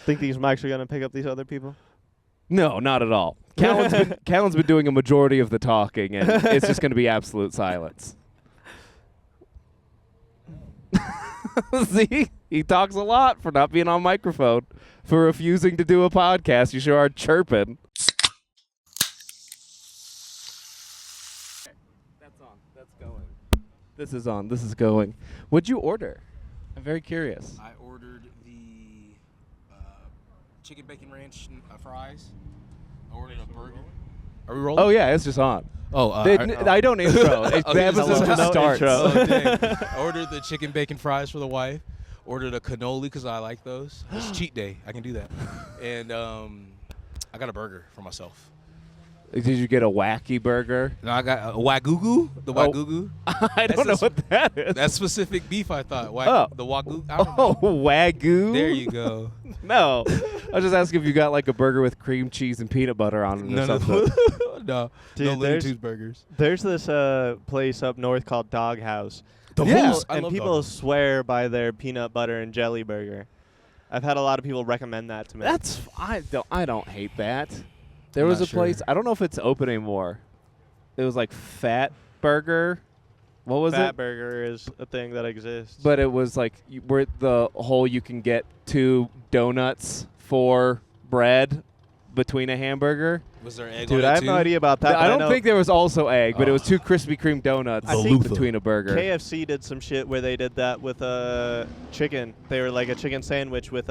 Think these mics are gonna pick up these other people? No, not at all. Callan's been doing a majority of the talking, and it's just going to be absolute silence. See? He talks a lot for not being on microphone, for refusing to do a podcast. You sure are chirping. That's on. That's going. This is on. This is going. What'd you order? I'm very curious. I ordered the chicken bacon ranch fries. I ordered a burger. Are we rolling? Oh, yeah, it's just on. Oh, I don't intro. The episode just starts. Oh, dang. I ordered the chicken bacon fries for the wife. Ordered a cannoli because I like those. It's cheat day. I can do that. And I got a burger for myself. Did you get a wacky burger? No, I got a Wagyu. The Wagyu. I don't know what that is. That's specific beef, I thought. The Wagyu. Oh, Wagyu. There you go. No. I was just asking if you got like a burger with cream cheese and peanut butter on it or something. No. Dude, no Looney Tunes burgers. There's this place up north called Doghouse. And people swear by their peanut butter and jelly burger. I've had a lot of people recommend that to me. I don't hate that. There was a place, I don't know if it's open anymore. It was like Fat Burger. What was it? Fat Burger is a thing that exists. But it was like where the whole you can get 2 donuts for bread between a hamburger. Was there egg Dude, on it I have too? no idea about that. I don't think there was also egg, but it was 2 Krispy Kreme donuts I think between a burger. KFC did some shit where they did that with chicken. They were like a chicken sandwich with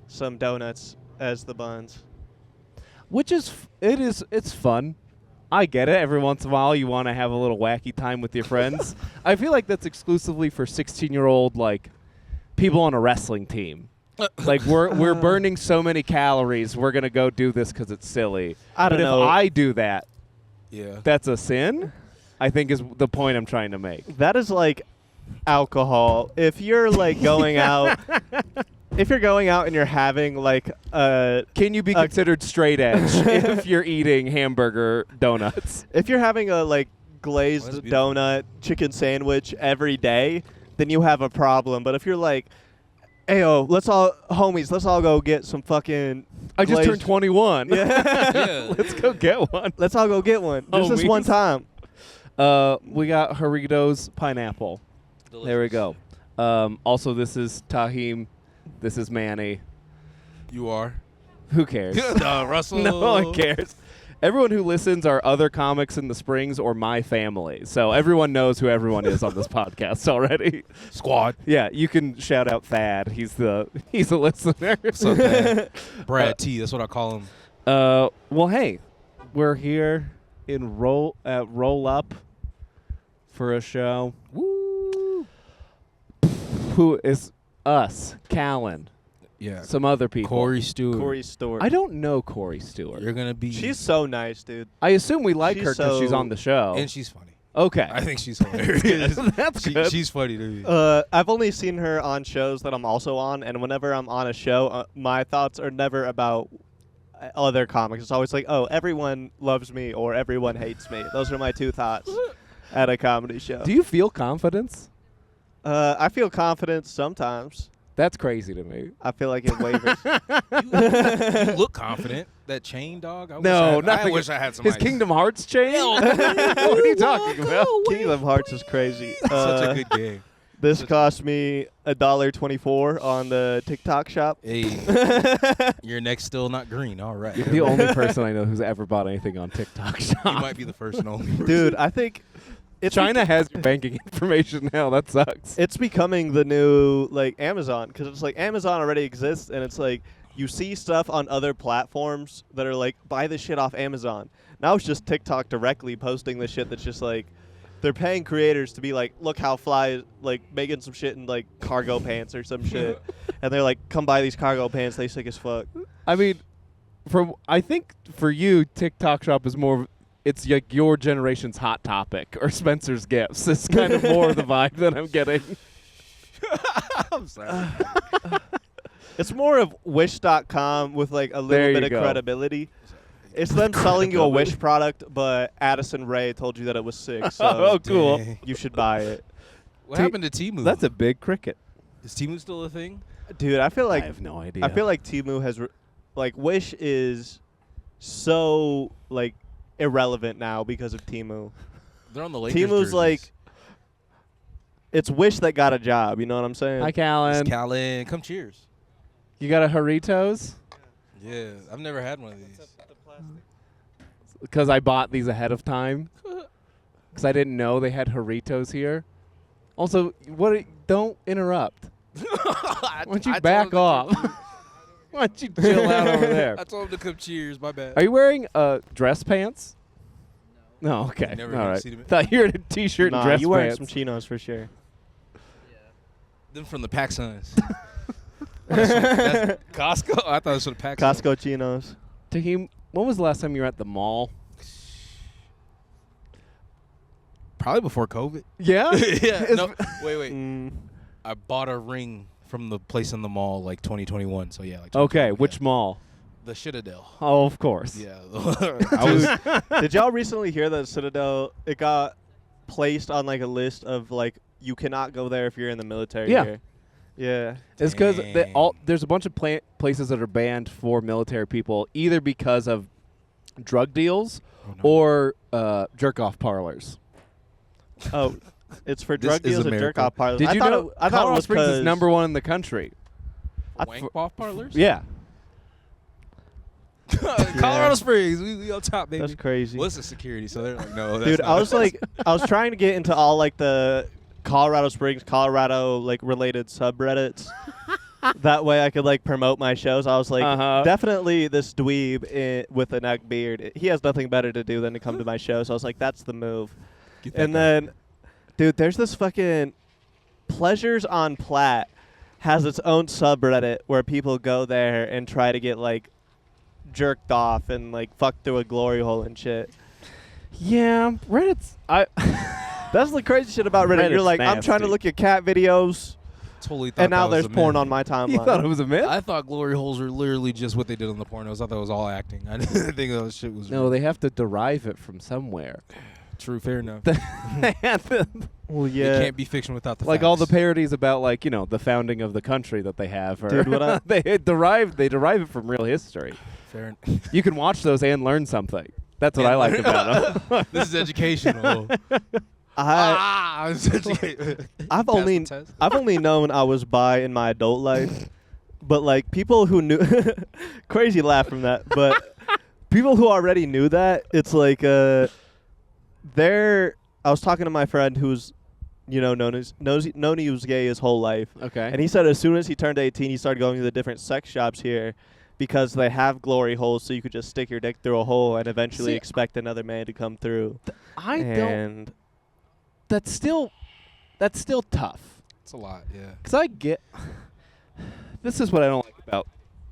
some donuts as the buns. Which is, it's fun. I get it. Every once in a while, you want to have a little wacky time with your friends. I feel like that's exclusively for 16-year-old like people on a wrestling team. Like we're burning so many calories. We're gonna go do this because it's silly. I don't know. If I do that, yeah, that's a sin. I think is the point I'm trying to make. That is like alcohol. If you're like going out. If you're going out and you're having like can you be considered straight edge if you're eating hamburger donuts? If you're having a like glazed donut chicken sandwich every day, then you have a problem. But if you're like, "Ayo, let's all go get some fucking." I just turned 21. Yeah. Let's go get one. Let's all go get one. Just this one time. We got Jarritos Pineapple. Delicious. There we go. Also, this is Taheim. This is Manny. You are. Who cares? No, Russell. No one cares. Everyone who listens are other comics in the Springs or my family. So everyone knows who everyone is on this podcast already. Squad. Yeah, you can shout out Thad. He's a listener. What's up, Thad? Brad T. That's what I call him. Well, hey, we're here in Roll Up for a show. Woo. Who is us? Callan. Yeah. Some other people. Corey Stewart. Corey Stewart. I don't know Corey Stewart. You're gonna be. She's so nice, dude. I assume we like her because she's so- on the show. And she's funny. Okay. I think she's hilarious. That's good. She's funny to me. I've only seen her on shows that I'm also on, and whenever I'm on a show, my thoughts are never about other comics. It's always like, oh, everyone loves me or everyone hates me. Those are my 2 thoughts at a comedy show. Do you feel confidence? I feel confidence sometimes. That's crazy to me. I feel like it wavers. You look confident. That chain, dog. I wish I had some. His ice. Kingdom Hearts chain? What are you talking about? Kingdom Hearts is crazy. Such a good game. This cost me $1.24 on the TikTok shop. Hey, your neck's still not green. All right. You're the only person I know who's ever bought anything on TikTok shop. You might be the first and only person. Dude, I think China has your banking information now. That sucks. it's becoming the new like Amazon, because it's like Amazon already exists, and it's like you see stuff on other platforms that are like, buy this shit off Amazon. Now it's just TikTok directly posting this shit that's just like, they're paying creators to be like, look how fly, like making some shit in like cargo pants or some shit. And they're like, come buy these cargo pants, they sick as fuck. I mean, I think for you, TikTok shop is more, it's like your generation's Hot Topic or Spencer's Gifts. It's kind of more the vibe that I'm getting. I'm sorry. It's more of Wish.com with like a little bit of credibility. It's them selling you a Wish product, but Addison Rae told you that it was sick, so oh, cool. you should buy it. What happened to Temu? That's a big cricket. Is Temu still a thing? Dude, I feel like I have no idea. I feel like Temu has like Wish is so like irrelevant now because of Temu. They're on the Lakers. Temu's jerseys. like it's Wish that got a job. You know what I'm saying? Hi, It's Callan. Callan. Come cheers. You got a Jarritos? Yeah, I've never had one of these. Because I bought these ahead of time. Because I didn't know they had Jarritos here. Also, don't interrupt. Why don't you back off? Why don't you chill out over there? I told him to come cheers. My bad. Are you wearing dress pants? No, okay. You never All even right. seen him? Thought you were in a t-shirt Nah, and dress you wearing pants. some chinos for sure. Them from the Pac Suns. That's Costco. I thought it was from the Pac Suns. Costco chinos. Taheim, when was the last time you were at the mall? Probably before COVID. Yeah? Yeah. No, wait. Mm, I bought a ring from the place in the mall like 2021. So yeah, like Okay, 2021, which yeah. mall? The Citadel. Oh, of course. Yeah. I was. Did y'all recently hear that Citadel it got placed on like a list of like you cannot go there if you're in the military Yeah. here? Yeah. It's because Dang. there's a bunch of places that are banned for military people, either because of drug deals or jerk-off parlors. Oh, it's for This drug is deals and America. jerk off parlors. Did I you thought know I thought it Colorado was Springs is 'cause- number one in the country? Wank off parlors? Yeah. Colorado Springs. We on top, baby. That's crazy. Well, it's a security, so they're like, no. That's Dude, not I was like, I was trying to get into all like the Colorado Springs, Colorado like related subreddits. That way I could like promote my shows. I was like, definitely this dweeb with a neck beard. He has nothing better to do than to come to my show. So I was like, that's the move. Get that And guy. then, dude, there's this fucking Pleasures on Platte has its own subreddit where people go there and try to get like jerked off and like fucked through a glory hole and shit. Yeah, Reddit's. That's the crazy shit about Reddit. You're Reddit's like, I'm trying to nasty. look at cat videos, Totally thought and now that was there's a porn myth. on my timeline. You thought it was a myth? I thought glory holes were literally just what they did on the pornos. I thought it was all acting. I didn't think that shit was No, they have to derive it from somewhere. true. Fair enough. They have to- Well, It yeah. can't be fiction without the like all the facts. parodies about the founding of the country that they have. Or Dude, what I- they derive it from real history. Fair You can watch those and learn something. That's what I like about them. This is educational. I've Pass only the test. I've only known I was bi in my adult life, but like people who knew, crazy laugh from that. But people who already knew that, it's like they're. I was talking to my friend who's, known he was gay his whole life, Okay. and he said as soon as he turned 18, he started going to the different sex shops here. Because they have glory holes, so you could just stick your dick through a hole and eventually See, expect another man to come through. I don't. And That's still tough. It's a lot, yeah. Because I get. This is what I don't like about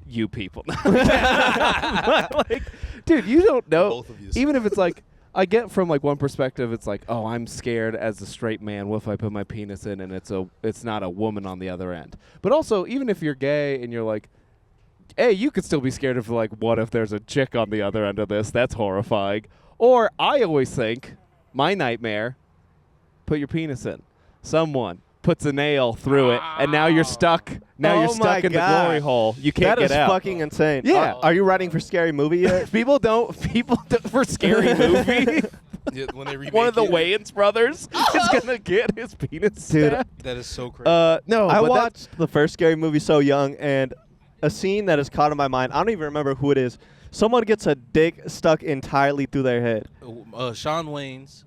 you people. Like, dude, you don't know. Both of you. Even if it's like, I get from like one perspective, it's like, oh, I'm scared as a straight man. What if I put my penis in and it's not a woman on the other end? But also, even if you're gay and you're like, hey, you could still be scared of like, what if there's a chick on the other end of this? That's horrifying. Or I always think, my nightmare, put your penis in. Someone puts a nail through it, and now you're stuck. Now you're Oh my stuck in the God. glory hole. You can't that get is out. fucking insane. Yeah. Are you writing for Scary Movie yet? People don't for Scary Movie. Yeah, when they remake One of the it, Wayans brothers is gonna get his penis Dude, stabbed. that is so crazy. No, I but watched the first Scary Movie so young, and a scene that is caught in my mind, I don't even remember who it is. Someone gets a dick stuck entirely through their head. Sean Wayne's.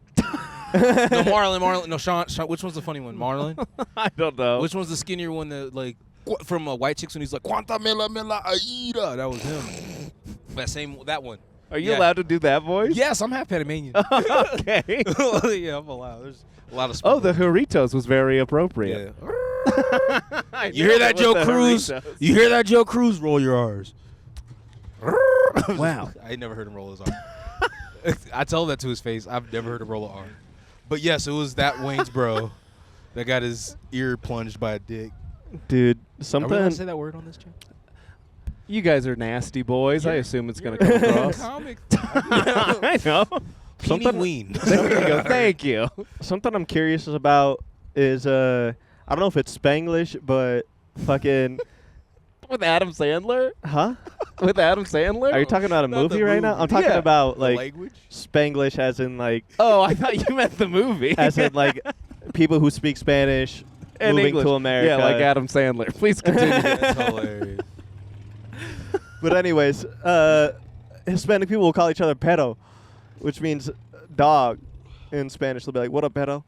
No, Marlon. No, Sean. Which one's the funny one? Marlon. I don't know. Which one's the skinnier one that like from White Chicks when he's like Quanta Mela Mela Aida? That was him. That one. Are you Yeah. allowed to do that voice? Yes, I'm half Panamanian. Okay. Yeah, I'm allowed. There's a lot of. Oh, the Jarritos was very appropriate. Yeah. I You knew hear it that, was Joe the Cruz? Jarritos. You hear that, Joe Cruz? Roll your R's. Wow. I ain't never heard him roll his R. I tell that to his face. I've never heard him roll an R. But yes, it was that Wayne's bro that got his ear plunged by a dick. Dude, Are we something. allowed to say that word on this channel? You guys are nasty boys. I You're- assume it's going to come across. Comic. I know. Something Ween. There you go. Thank you. Something I'm curious about is I don't know if it's Spanglish, but fucking With Adam Sandler? Huh? With Adam Sandler? Are you talking about a Not the movie right now? movie. I'm talking Yeah. about The like language? Spanglish, as in like Oh, I thought you meant the movie. as in like people who speak Spanish And moving English. to America. Yeah, like Adam Sandler. Please continue. That's hilarious. But anyways, Hispanic people will call each other perro, which means dog in Spanish. They'll be like, "What up, perro?"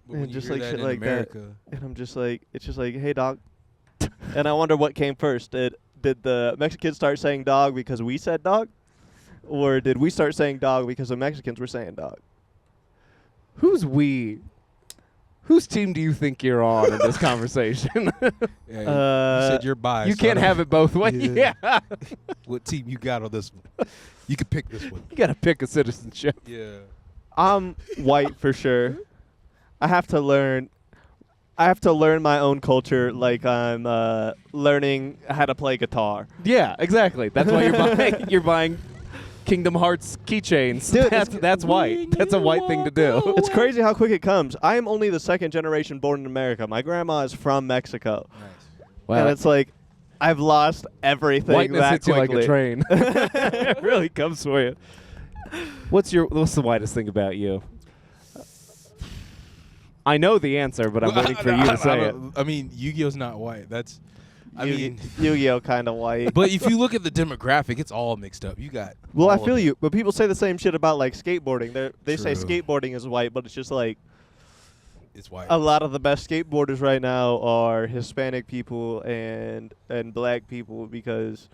But when And you just hear like that shit in like America, that. And I'm just like, it's just like, "Hey, dog." And I wonder what came first. Did the Mexicans start saying dog because we said dog? Or did we start saying dog because the Mexicans were saying dog? Who's we? Whose team do you think you're on in this conversation? yeah, you said you're biased. You can't have it both ways. Yeah. Yeah. What team you got on this one? You can pick this one. You got to pick a citizenship. Yeah. I'm white for sure. I have to learn my own culture like I'm learning how to play guitar. Yeah, exactly. That's why you're buying Kingdom Hearts keychains. Dude, that's white. That's a white thing to do. It's crazy how quick it comes. I am only the second generation born in America. My grandma is from Mexico. Nice. And it's like I've lost everything whiteness that hits you like quickly. a train. It really comes for you. What's the whitest thing about you? I know the answer, but I'm waiting for you to say it. I mean, Yu-Gi-Oh's not white. That's, I mean, Yu-Gi-Oh kind of white. but if you look at the demographic, it's all mixed up. You got. Well, I all of feel it. you, but people say the same shit about like skateboarding. They say True. skateboarding is white, but it's just like It's white. a lot of the best skateboarders right now are Hispanic people and black people because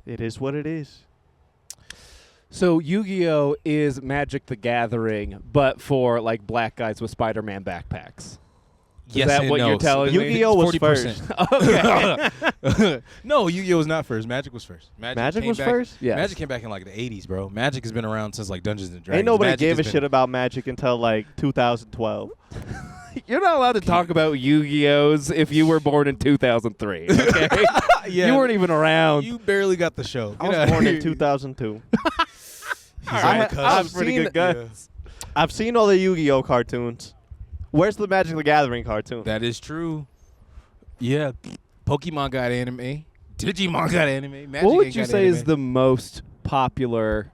it is what it is. So Yu-Gi-Oh is Magic the Gathering, but for like black guys with Spider-Man backpacks. Yes that and what no. you're telling me? Yu-Gi-Oh was 40%. first. Okay. No, Yu-Gi-Oh was not first. Magic was first. Magic came was back- first? Yes. Magic came back in like the 80s, bro. Magic has been around since like Dungeons and Dragons. Ain't nobody Magic gave a has shit been- about Magic until like 2012. You're not allowed to talk about Yu-Gi-Ohs if you were born in 2003. Okay. Yeah, You weren't even around. You barely got the show. I was born in 2002. I've pretty seen good guns. I've seen all the Yu-Gi-Oh cartoons. Where's the Magic the Gathering cartoon? That is true. Yeah, Pokemon got anime. Digimon got anime. Magic What would ain't you got say is anime. the most popular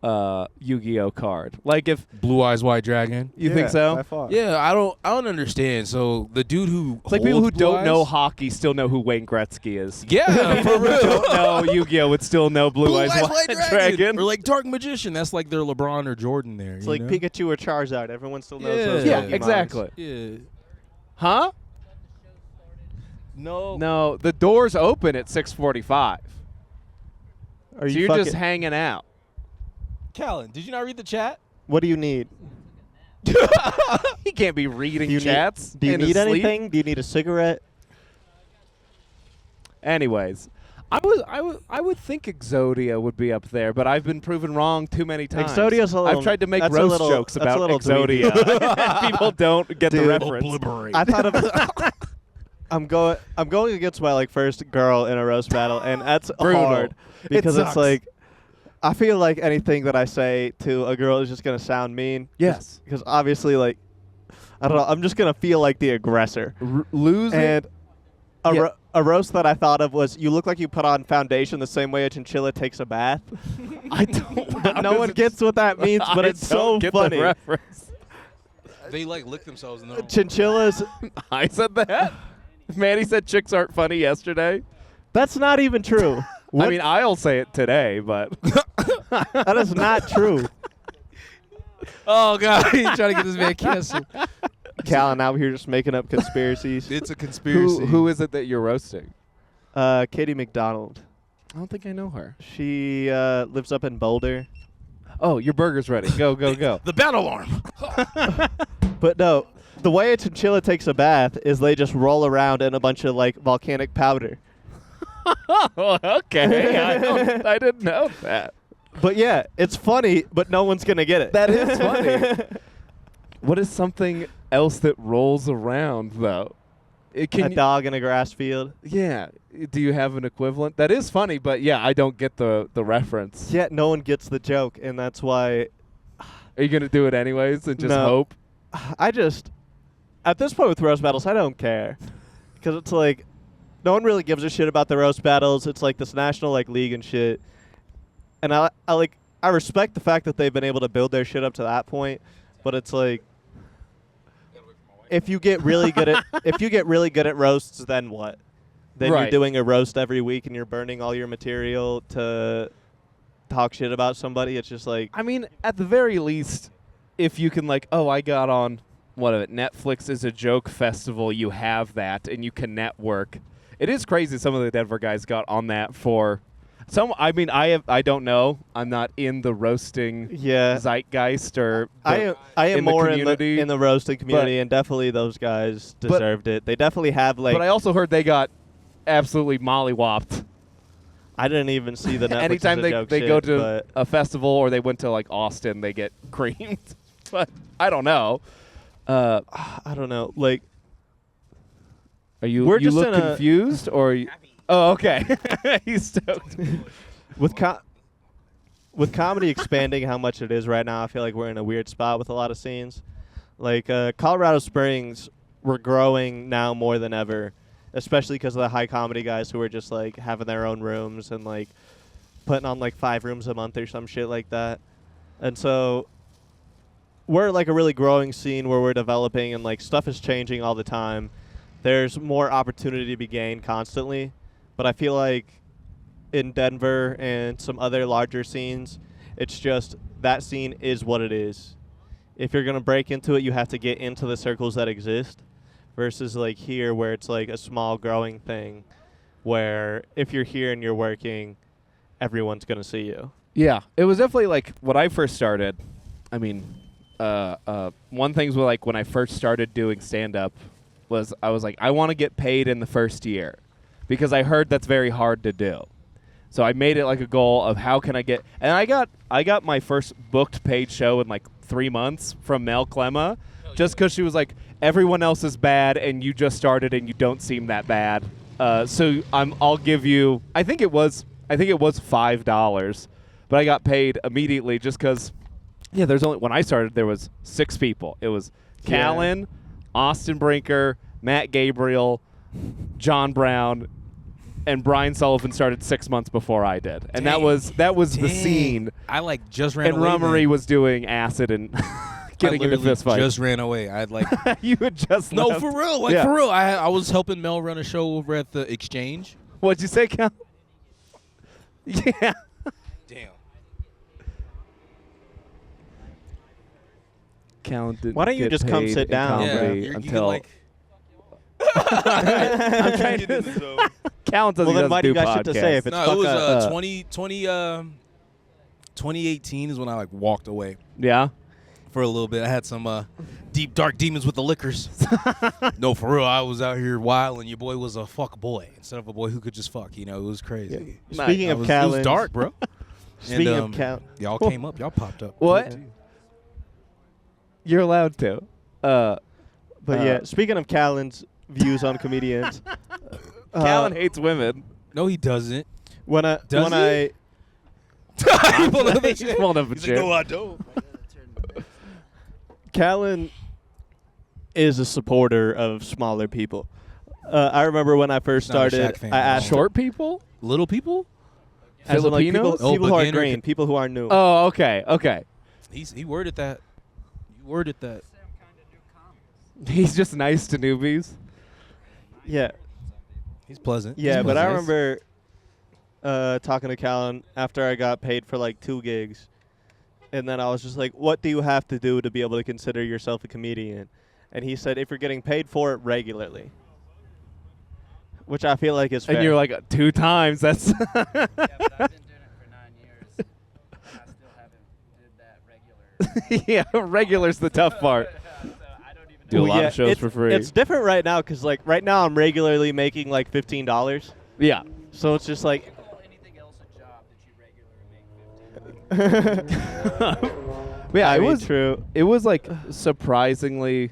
Yu-Gi-Oh card? Like if Blue Eyes White Dragon? you think so? By far. Yeah, I don't understand. So the dude who It's like people who holds Blue don't know Eyes- hockey still know who Wayne Gretzky is. Yeah, for real. Don't know Yu-Gi-Oh would still know Blue Eyes White Dragon. Or like Dark Magician. That's like their LeBron or Jordan there. It's you like know? Pikachu or Charizard. Everyone still knows those Yeah, Pokemons. exactly. Yeah. Huh? No. No, the doors open at 6:45. Are So you you're fucking, just hanging out. Callan, did you not read the chat? What do you need? He can't be reading Do you chats. Do you in his need sleep. anything? Do you need a cigarette? Anyways, I would think Exodia would be up there, but I've been proven wrong too many times. Exodia's a little- I've tried to make that's a roast little- jokes that's a about little Exodia. dweeby. People don't get the Dude. reference. Obliterate. I thought of. I'm going against my like first girl in a roast battle, and that's Brutal. hard because it's sucks. like I feel like anything that I say to a girl is just gonna sound mean. Yes. Because obviously, like I don't know, I'm just gonna feel like the aggressor. Losing. And Yeah. a roast that I thought of was, you look like you put on foundation the same way a chinchilla takes a bath. I don't. No one gets what that means, but I it's so don't get funny. The reference. They like lick themselves in the Chinchillas, I said that. Manny said chicks aren't funny yesterday. that's not even true. I mean, I'll say it today, but That is not true. Oh god, he's trying to get this man canceled. Callan out here just making up conspiracies. It's a conspiracy. who is it that you're roasting? Katie McDonald. I don't think I know her. She lives up in Boulder. Oh, your burger's ready. Go, go, go. The battle alarm. But no, the way a chinchilla takes a bath is they just roll around in a bunch of like volcanic powder. Oh, okay. I didn't know that. But yeah, it's funny, but no one's gonna get it. That is funny. What is something else that rolls around though? A dog in a grass field. Yeah. Do you have an equivalent? That is funny, but yeah, I don't get the reference. Yet no one gets the joke, and that's why Are you gonna do it anyways and just No. hope? I just, at this point with roast battles, I don't care, because it's like, no one really gives a shit about the roast battles. It's like this national like league and shit. And I respect the fact that they've been able to build their shit up to that point, but it's like if you get really good at roasts, then what? Then Right. you're doing a roast every week and you're burning all your material to talk shit about somebody. It's just like I mean, at the very least, if you can I got on Netflix is a joke festival, you have that and you can network. It is crazy some of the Denver guys got on that for some. I mean, I don't know. I'm not in the roasting zeitgeist or I am in the more community. in the roasting community, and definitely those guys deserved it. They definitely have like. But I also heard they got absolutely mollywopped. I didn't even see the Netflix Anytime is a joke they shit, go to but a festival or they went to Austin, they get creamed. But I don't know. I don't know. Like, Are you? We're you just look in a- confused, or? Oh, okay. He's stoked. with comedy expanding how much it is right now, I feel like we're in a weird spot with a lot of scenes. Like Colorado Springs, we're growing now more than ever, especially because of the high comedy guys who are just like having their own rooms and like putting on like 5 rooms a month or some shit like that. And so we're like a really growing scene where we're developing and like stuff is changing all the time. There's more opportunity to be gained constantly, but I feel like in Denver and some other larger scenes, it's just that scene is what it is. If you're going to break into it, you have to get into the circles that exist versus like here where it's like a small growing thing where if you're here and you're working, everyone's going to see you. Yeah, it was definitely like when I first started. I mean, one thing was like when I first started doing stand-up was I was like, I want to get paid in the first year because I heard that's very hard to do. So I made it like a goal of how can I get, and I got my first booked paid show in like 3 months from Mel Clemma, just because she was like, everyone else is bad and you just started and you don't seem that bad. So I'll give you. I think it was $5, but I got paid immediately just because. Yeah, there's only when I started there was 6 people. It was Callan, Austin Brinker, Matt Gabriel, John Brown, and Brian Sullivan started 6 months before I did, and that was the scene. I like just ran and away. And Rummery then. was doing acid and getting into fist fights. Just ran away. I had like you had just no left. for real, like for real. I was helping Mel run a show over at the Exchange. What'd you say, Cal? Yeah. Damn. Callan didn't Why don't you get just come paid sit in down? comedy You can, until like, I'm trying to. Callan says Well, he then why do you got shit to say if it's no, it was fuck up? 2018 is when I like walked away Yeah. for a little bit. I had some deep dark demons with the liquors. No, for real, I was out here wild, and your boy was a fuck boy instead of a boy who could just fuck. You know, it was crazy. Speaking It of was Callan, dark, bro. Speaking and, of Callan, y'all came up, y'all popped up. What? You're allowed to. but yeah, speaking of Callan's views on comedians, Callan hates women. No, he doesn't. when I Does when he? I He pulled up a He's chair. pulled up a He's chair. like, no, I don't. Callan is a supporter of smaller people. I remember when I first Not a started, Shaq fan I at all. asked Short people? Little people? as in, like, Filipinos? people who are beginner green, can- people who are new. Oh, okay, okay. He worded that. You worded that. He's just nice to newbies. Yeah, He's pleasant. yeah, He's but I pleasant. remember talking to Callan after I got paid for like 2 gigs, and then I was just like, "What do you have to do to be able to consider yourself a comedian?" And he said, "If you're getting paid for it regularly," which I feel like is fair. And you're like 2 times. That's Yeah, but I've been doing it for 9 years. And I still haven't did that regular. yeah, regular's the tough part. So I don't even Do a know. lot of yeah, shows it's- for free. It's different right now because like right now I'm regularly making like $15, Yeah. so it's just like. Call anything else a job that you regularly make 15. Yeah, I it mean, was true. It was like surprisingly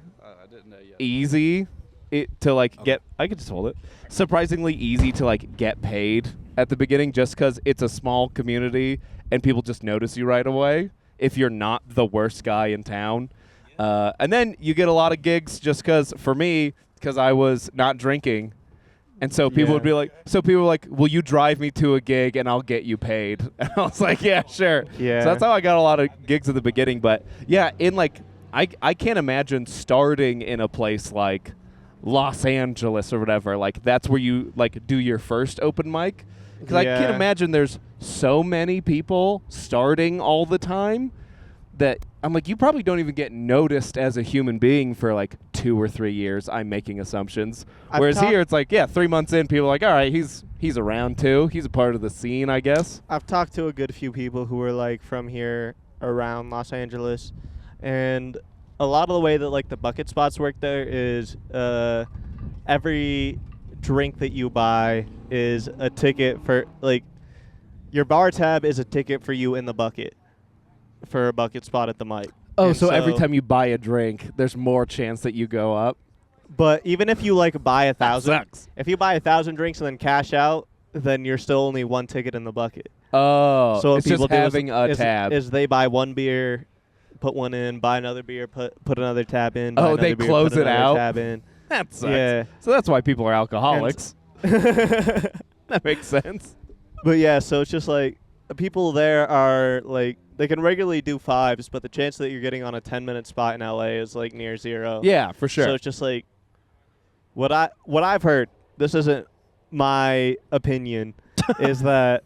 easy to like get. I could just hold it. Surprisingly easy to like get paid at the beginning, just because it's a small community and people just notice you right away if you're not the worst guy in town. And then you get a lot of gigs just because, for me, because I was not drinking And so people would Yeah. be like, will you drive me to a gig and I'll get you paid? And I was like, yeah, sure. Yeah. So that's how I got a lot of gigs at the beginning. But yeah, I can't imagine starting in a place like Los Angeles or whatever. Like that's where you like do your first open mic. Because I can't Yeah. imagine there's so many people starting all the time that I'm like, you probably don't even get noticed as a human being for like 2 or 3 years. I'm making assumptions. I've Whereas talked- here, it's like, 3 months in, people are like, all right, he's around too. He's a part of the scene, I guess. I've talked to a good few people who are like from here around Los Angeles, and a lot of the way that like the bucket spots work there is every drink that you buy is a ticket for like your bar tab is a ticket for you in the bucket for a bucket spot at the mic. Oh, And so every time you buy a drink, there's more chance that you go up. But even if you like buy 1,000, sucks. if you buy 1,000 drinks and then cash out, then you're still only one ticket in the bucket. Oh, So what it's just people do having a is tab. they buy one beer, put one in, buy another beer, put another tab in. Buy Oh, another they beer, close put it another out? Tab in. That sucks. Yeah. So that's why people are alcoholics. That makes sense. But yeah, so it's just like people there are like they can regularly do 5s, but the chance that you're getting on a 10-minute spot in LA is like near 0. Yeah, for sure. So it's just like what I've heard. This isn't my opinion. Is that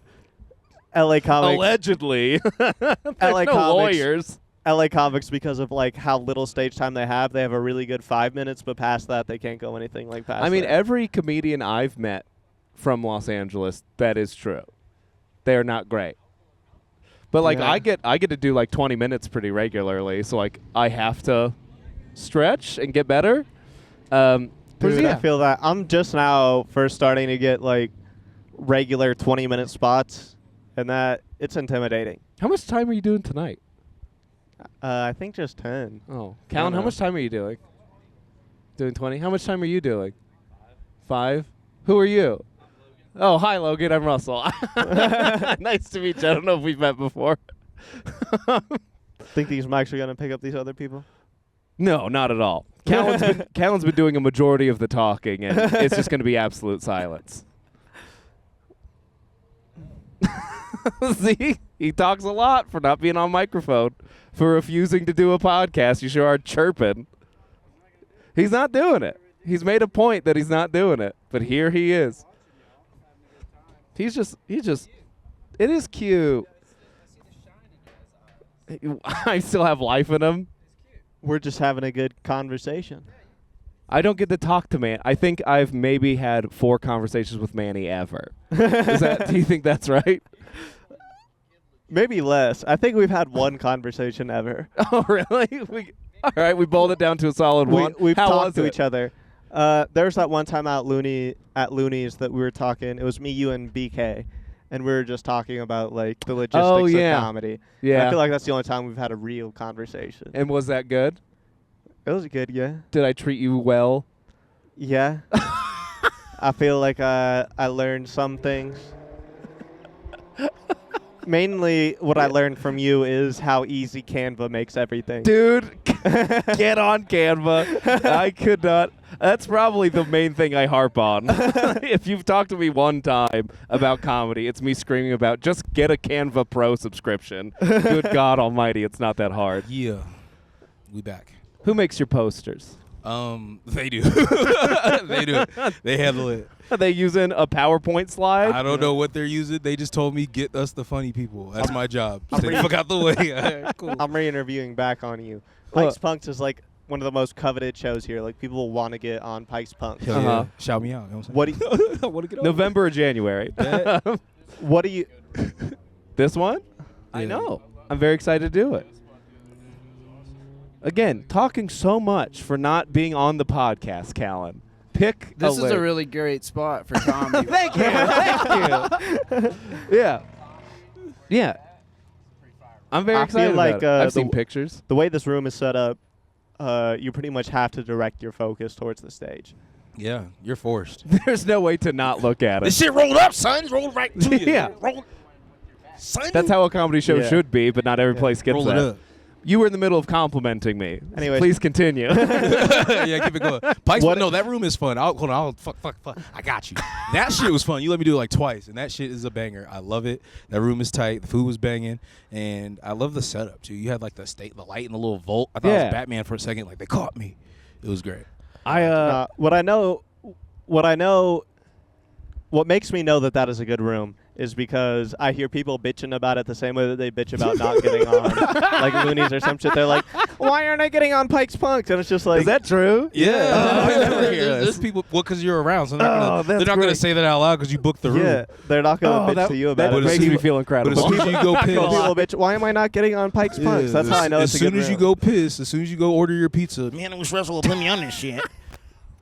LA comics Allegedly. There's LA no comics- lawyers. LA comics, because of like how little stage time they have a really good 5 minutes, but past that they can't go anything like past I mean, that. every comedian I've met from Los Angeles, that is true. They're not great. But like Yeah. I get to do like 20 minutes pretty regularly, so like I have to stretch and get better. Dude, yeah. I feel that I'm just now first starting to get like regular 20-minute spots, and that it's intimidating. How much time are you doing tonight? I think just 10. Oh, Callan, how know. much time are you doing? Doing 20? How much time are you doing? 5? Who are you? Oh, hi, Logan. I'm Russell. Nice to meet you. I don't know if we've met before. Think these mics are gonna pick up these other people? No, not at all. Callan's been doing a majority of the talking, and it's just going to be absolute silence. See? He talks a lot for not being on microphone, for refusing to do a podcast. You sure are chirping. He's not doing it. He's made a point that he's not doing it, but here he is. He's just, it is cute. I still have life in him. We're just having a good conversation. I don't get to talk to man. I think I've maybe had 4 conversations with Manny ever. Do you think that's right? Maybe less. I think we've had one conversation ever. Oh, really? All right, we boiled it down to a solid one. We've How talked was to it? each other. There was that one time at Looney's that we were talking. It was me, you, and BK, and we were just talking about like the logistics yeah. of comedy. Yeah. And I feel like that's the only time we've had a real conversation. And was that good? It was good, yeah. Did I treat you well? Yeah. I feel like I learned some things. Mainly, what I learned from you is how easy Canva makes everything. Dude, get on Canva. I could not. That's probably the main thing I harp on. If you've talked to me one time about comedy, it's me screaming about just get a Canva Pro subscription. Good God almighty, it's not that hard. Yeah, we back. Who makes your posters? They do. They do. They handle it. Are they using a PowerPoint slide? I don't know what they're using. They just told me get us the funny people. That's my job. Stay the fuck out the way. All right, cool. I'm re-interviewing back on you. What? Pikes Punks is like one of the most coveted shows here. Like people want to get on Pikes Punks. Hell Uh-huh. yeah. Shout me out. You know what I'm What do you, saying? I want to get on. November or January? Bet. what do you This one? I Yeah. know. I'm very excited to do it. Again, talking so much for not being on the podcast, Callan. Pick This is a lyric. really great spot for comedy. Thank you. Thank you. Yeah. Yeah. I'm very I excited feel like, about it. I've the seen pictures. the way this room is set up, you pretty much have to direct your focus towards the stage. Yeah, you're forced. There's no way to not look at it. This shit rolled up, son. Rolled right to you. Yeah. Roll. Son. That's how a comedy show Yeah. should be, but not every Yeah. place gets Roll that. it up. You were in the middle of complimenting me. Anyways. Please continue. Yeah, keep it going. Pikes, What- no, that room is fun. Hold on, fuck. I got you. That shit was fun. You let me do it like twice, and that shit is a banger. I love it. That room is tight. The food was banging, and I love the setup too. You had like the light in the little vault. I thought it was Batman for a second. Like they caught me. It was great. What makes me know that is a good room is because I hear people bitching about it the same way that they bitch about not getting on like Loonies or some shit. They're like, why aren't I getting on Pikes Punks? And it's just like, Is that true? Yeah, I never hear there's this. people. Well, because you're around, so they're not that's gonna great. say that out loud because you booked the room. yeah, they're not gonna bitch to you about that it. But as makes soon- me feel But incredible. as soon as you go People piss, bitch, why am I not getting on Pikes Punks? That's how I know as it's a good soon as you room. go piss, as soon as you go order your pizza, man, it was stressful. Put me on this shit.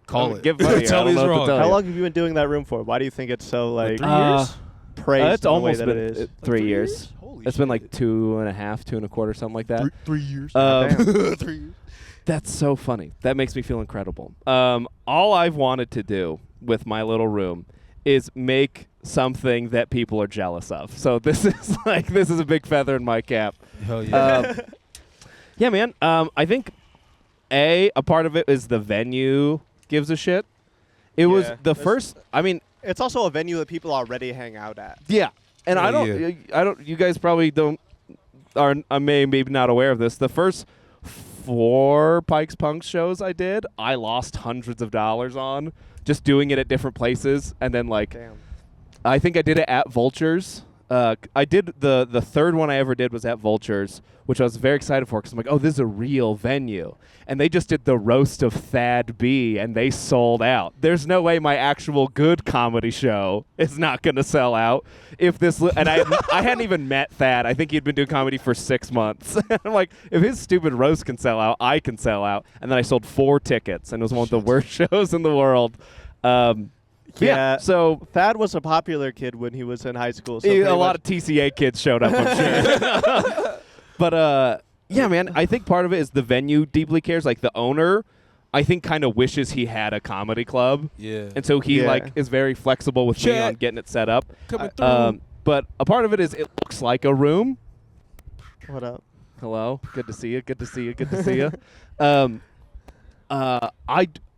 Call it. Give money. Tell I me don't it's know what to wrong. tell How you. long have you been doing that room for? Why do you think it's so like 3 years? praised It's in the way almost that been it is? 3 years. Holy It's been like shit. 2.5, 2.25, something like that. 3 years. Um, 3 years. That's so funny. That makes me feel incredible. All I've wanted to do with my little room is make something that people are jealous of. So this is a big feather in my cap. Hell yeah. Yeah, man. I think a part of it is the venue gives a shit. It was Yeah, the that's- first. I mean, It's also a venue that people already hang out at. yeah. And I Oh, don't. I don't. You guys probably don't. I may be not aware of this. The first 4 Pikes Punks shows I did, I lost hundreds of dollars on just doing it at different places, and then like Damn. I think I did it at Vultures. I did the third one I ever did was at Vultures, which I was very excited for because I'm like, oh, this is a real venue. And they just did the roast of Thad B, and they sold out. There's no way my actual good comedy show is not going to sell out. If this and I hadn't even met Thad. I think he'd been doing comedy for 6 months. I'm like, if his stupid roast can sell out, I can sell out. And then I sold 4 tickets, and it was one of the worst shows in the world. Yeah. So Thad was a popular kid when he was in high school. So a lot of TCA kids showed up, I'm sure. But yeah, man, I think part of it is the venue deeply cares. Like the owner, I think, kind of wishes he had a comedy club, Yeah. and so he Yeah. like is very flexible with me Chat. on getting it set up. Coming through. But a part of it is it looks like a room. What up? Hello, good to see you. Good to see you. Good to see you.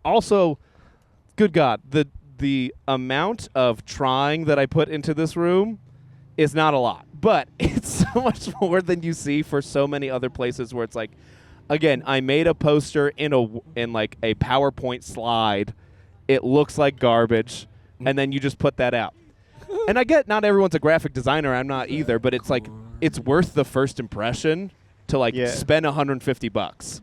Also, good God, the amount of trying that I put into this room is not a lot, but it's so much more than you see for so many other places where it's like, again, I made a poster in like a PowerPoint slide. It looks like garbage, and then you just put that out. And I get not everyone's a graphic designer. I'm not either, but it's like it's worth the first impression to like Yeah. spend $150.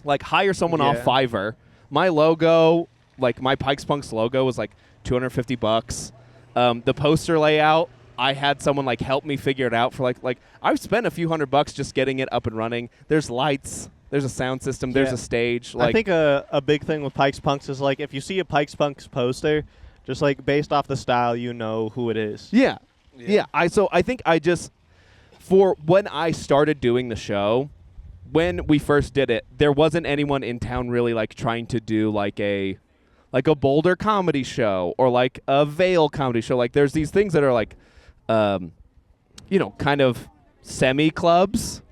Like hire someone off Yeah. Fiverr. My logo, like my Pikes Punks logo, was like $250. The poster layout, I had someone like help me figure it out for like I've spent a few $100 just getting it up and running. There's lights, there's a sound system, there's Yeah. a stage. Like I think a big thing with Pikes Punks is like if you see a Pikes Punks poster, just like based off the style, you know who it is. Yeah. I think I just for when I started doing the show, when we first did it, there wasn't anyone in town really like trying to do like a Boulder comedy show or like a Vale comedy show. Like there's these things that are like kind of semi clubs.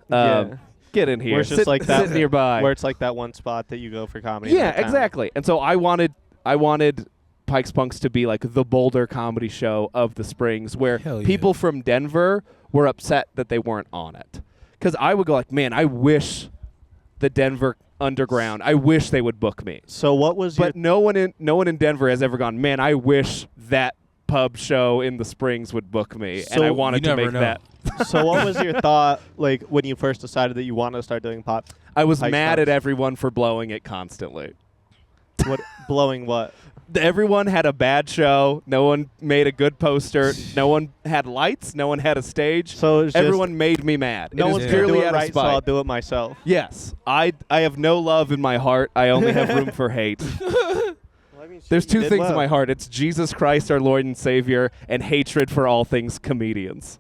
Yeah. Get in here. Where it's just sit, like that sit nearby. Where it's like that one spot that you go for comedy. in Yeah, that town. exactly. And so I wanted Pikes Punks to be like the Boulder comedy show of the Springs, where Hell yeah. people from Denver were upset that they weren't on it. Because I would go like, man, I wish the Denver Underground, I wish they would book me. So what was But no one in Denver has ever gone, man, I wish that pub show in the Springs would book me, and I So wanted you to never make know. that. so what was your thought like when you first decided that you wanted to start doing pop? I was Pikes mad at Punks? everyone for blowing it constantly. What blowing what? Everyone had a bad show. No one made a good poster. No one had lights. No one had a stage. So it's just Everyone made me mad. no it one's is gonna purely do it out right, of so I'll spite. do it myself. Yes, I have no love in my heart. I only have room for hate. There's two things in my heart. It's Jesus Christ, our Lord and Savior, and hatred for all things comedians.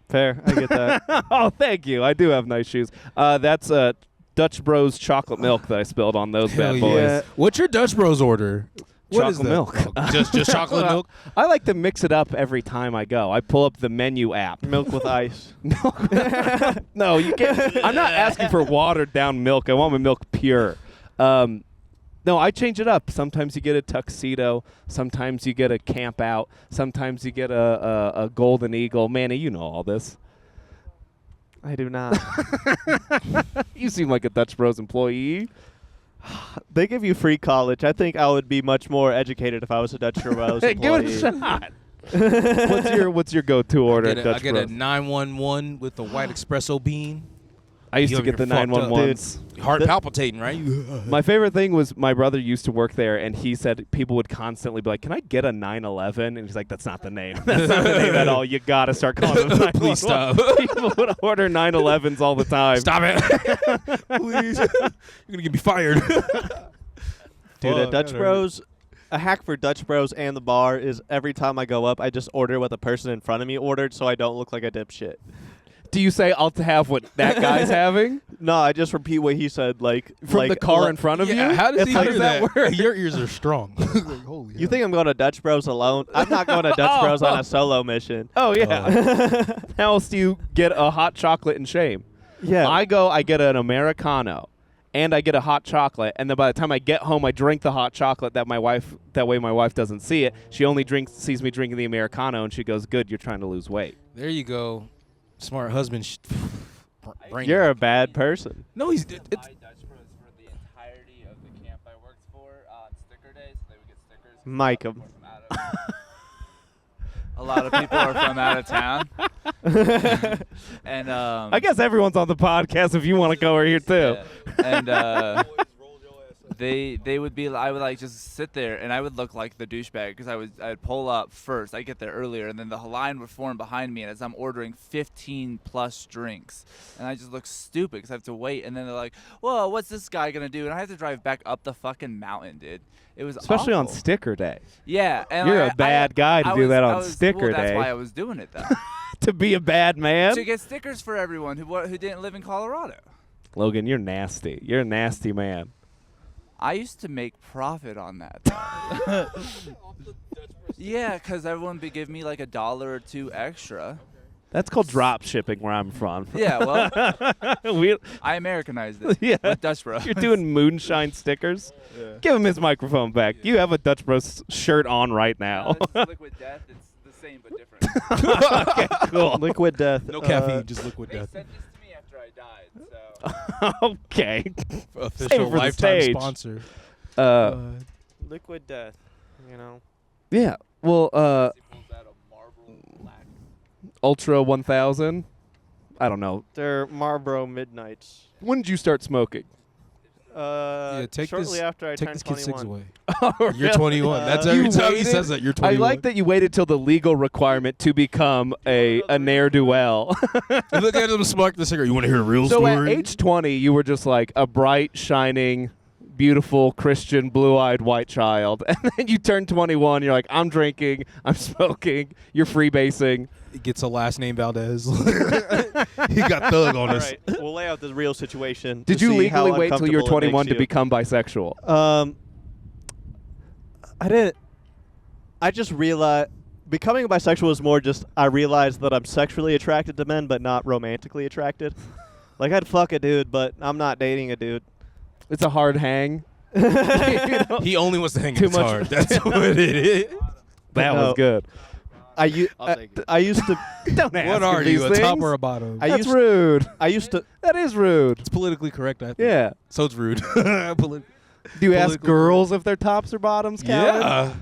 Fair, I get that. Oh, thank you. I do have nice shoes. That's Dutch Bros chocolate milk that I spilled on those Hell bad boys. yeah. What's your Dutch Bros order? What is Chocolate milk. Oh, just chocolate milk? I like to mix it up every time I go. I pull up the menu app. Milk with ice. No, you can't. I'm not asking for watered down milk. I want my milk pure. No, I change it up. Sometimes you get a tuxedo. Sometimes you get a camp out. Sometimes you get a golden eagle. Manny, you know all this. I do not. You seem like a Dutch Bros employee. They give you free college. I think I would be much more educated if I was a Dutch Bros Hey, give it a shot. What's your go-to order at Dutch I get Bros? a 911 with the white espresso bean. I used You to over get the here fucked up. 911s. Heart palpitating, right? My favorite thing was my brother used to work there, and he said people would constantly be like, "Can I get a 911?" And he's like, "That's not the name. That's not the name at all. You gotta start calling them 911." Please stop. People would order 911s all the time. Stop it. Please. You're going to get me fired. Dude, Fuck, at Dutch that hurt. Bros, a hack for Dutch Bros and the bar is every time I go up, I just order what the person in front of me ordered so I don't look like a dipshit. Do you say I'll have what that guy's having No, I just repeat what he said, from the car in front of Yeah, you? how does he How hear does that work? Your ears are strong. Like, holy You hell. think I'm going to Dutch Bros alone? I'm not going to Dutch Bros on a solo mission. Oh yeah. How else do you get a hot chocolate and shame? Yeah. I get an Americano, and I get a hot chocolate, and then by the time I get home, I drink the hot chocolate. That way my wife doesn't see it. She only sees me drinking the Americano, and she goes, "Good, you're trying to lose weight." There you go. Smart husband. Brain. You're a bad person. No, he's. Buy Dutch Bros for the entirety of the camp I worked for on sticker days. They would get stickers. Mike 'em. From a lot of people are from out of town. And I guess everyone's on the podcast if you want to go over here too. yeah. And they would be. I would like just sit there, and I would look like the douchebag because I'd pull up first. I get there earlier, and then the line would form behind me, and as I'm ordering 15 plus drinks, and I just look stupid because I have to wait. And then they're like, "Whoa, what's this guy gonna do?" And I have to drive back up the fucking mountain, dude. It was Especially on awful. sticker day. Yeah, and You're like, a bad guy to do that on sticker That's day. why I was doing it though. To be a bad man? To get stickers for everyone who didn't live in Colorado. Logan, you're nasty. You're a nasty man. I used to make profit on that. Yeah, because everyone would give me like $1 or $2 extra. That's called drop shipping where I'm from. Yeah, well, we, I Americanized it yeah. with Dutch Bros. You're doing moonshine stickers? Yeah. Give him his microphone back. You have a Dutch Bros shirt on right now. It's Liquid Death. It's the same but different. Okay, cool. Liquid death. No caffeine, just liquid They death. sent this to me after I died, so. Okay. Official Save it for the lifetime stage. sponsor. Liquid death. You know. Yeah. Well, He pulls out a Marlboro Black. Ultra 1000. I don't know. They're Marlboro Midnights. When did you start smoking? Take Shortly this, after I take turned this kid's cigs 21. away. You're 21. That's every You time he waited? says that. You're I 21. like that you waited till the legal requirement to become a ne'er-do-well. Look at him smoke the cigarette. You want to hear a real So story? at age 20, you were just like a bright, shining, beautiful, Christian, blue-eyed white child. And then you turn 21, you're like, I'm drinking, I'm smoking, you're freebasing. He gets a last name Valdez. He got thug on All us. right, we'll lay out the real situation. Did to you see how legally wait till you were uncomfortable it 21 makes to you. become bisexual? I didn't. I just realized becoming bisexual is more just I realized that I'm sexually attracted to men, but not romantically attracted. Like I'd fuck a dude, but I'm not dating a dude. It's a hard hang. He only wants to hang Too in his much- heart. That's what it is. That was No. good. I used to. Don't ask What are him these you, a top things. or a bottom? That's rude. I used to. That is rude. It's politically correct, I think. Yeah. So it's rude. Polit- Do you ask Political- girls if they're tops or bottoms, Calvin? yeah.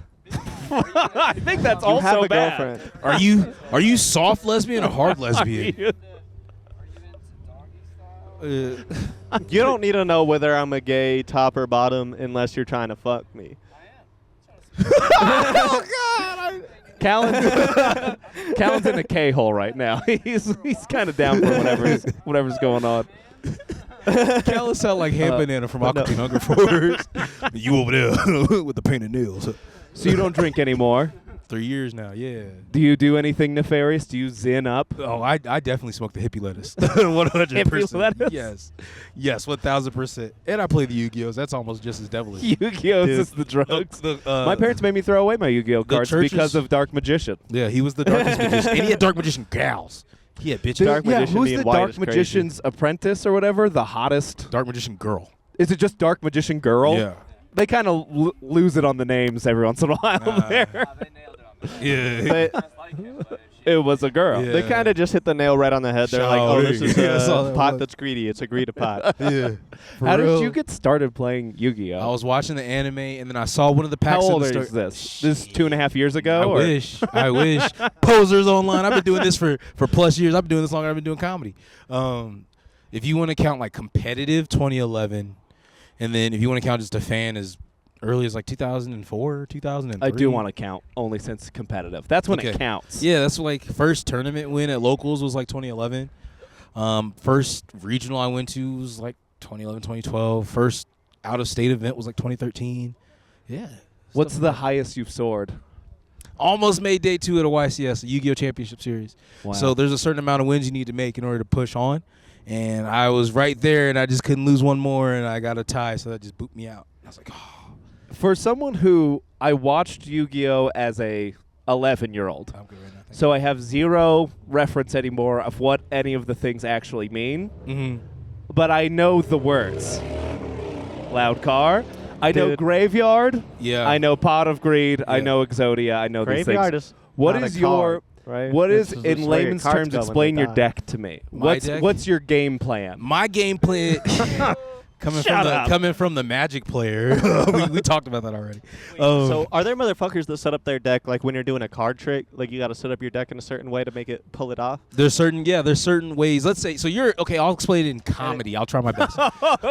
I think that's You also have a bad. girlfriend. Are you soft lesbian or hard Are lesbian? you- You don't need to know whether I'm a gay top or bottom unless you're trying to fuck me. Callan's in a K-hole right now. He's kind of down for whatever's going on. Cal sound like Ham Banana from Aqua Teen Hunger Force. You over there with the painted nails. So you don't drink anymore? 3 years now. Yeah. Do you do anything nefarious? Do you zen up? Oh, I definitely smoke the hippie lettuce. 100%. Hippie lettuce? Yes, 1000%. And I play the Yu-Gi-Ohs. That's almost just as devilish. Yu-Gi-Oh's Dude, is the drugs. My my parents made me throw away my Yu-Gi-Oh cards churches- because of Dark Magician. Yeah, he was the darkest magician, and he had dark magician gals. He had bitches. Dark Magician who's being the white Dark is crazy. Magician's apprentice or whatever? The hottest? Dark magician girl. Is it just Dark Magician Girl? Yeah. They kind of lose it on the names every once in a while there. They nailed it on the Yeah. They, Just like it, but It was a girl. Yeah. they kind of just hit the nail right on the head. They're like, oh, this is That's all a that pot was. that's greedy. It's a greedy pot. Yeah. For How real. did you get started playing Yu-Gi-Oh? I was watching the anime, and then I saw one of the How packs. old in the is store. this? This is 2.5 years ago? I or? wish. I wish. Posers online. I've been doing this for plus years. I've been doing this longer than I've been doing comedy. If you want to count like competitive, 2011, and then if you want to count just a fan as early as like 2004, 2003. I do want to count only since competitive. That's when it Okay. counts. Yeah, that's like first tournament win at locals was like 2011. First regional I went to was like 2011, 2012. First out of state event was like 2013. Yeah. What's stuff the like that. highest you've soared? Almost made day 2 at a YCS, a Yu-Gi-Oh! Championship Series. Wow. So there's a certain amount of wins you need to make in order to push on. And I was right there, and I just couldn't lose one more, and I got a tie, so that just booped me out. I was like, oh, For someone who I watched Yu-Gi-Oh as a 11-year-old, I'm good right now. so I have zero reference anymore of what any of the things actually mean, Mm-hmm. but I know the words. Loud car. I know Dude. graveyard. Yeah. I know pot of greed. I Yeah. know Exodia. I know these Graveyard things. is What not is a your card, right? what It's is just in where your layman's cards terms go when explain they your die. deck to me? My deck? What's your game plan? My game plan Shut up. coming from the Magic player. we talked about that already. So are there motherfuckers that set up their deck like when you're doing a card trick? Like you got to set up your deck in a certain way to make it pull it off? there's certain ways. Let's say, so you're, okay, I'll explain it in comedy. I'll try my best.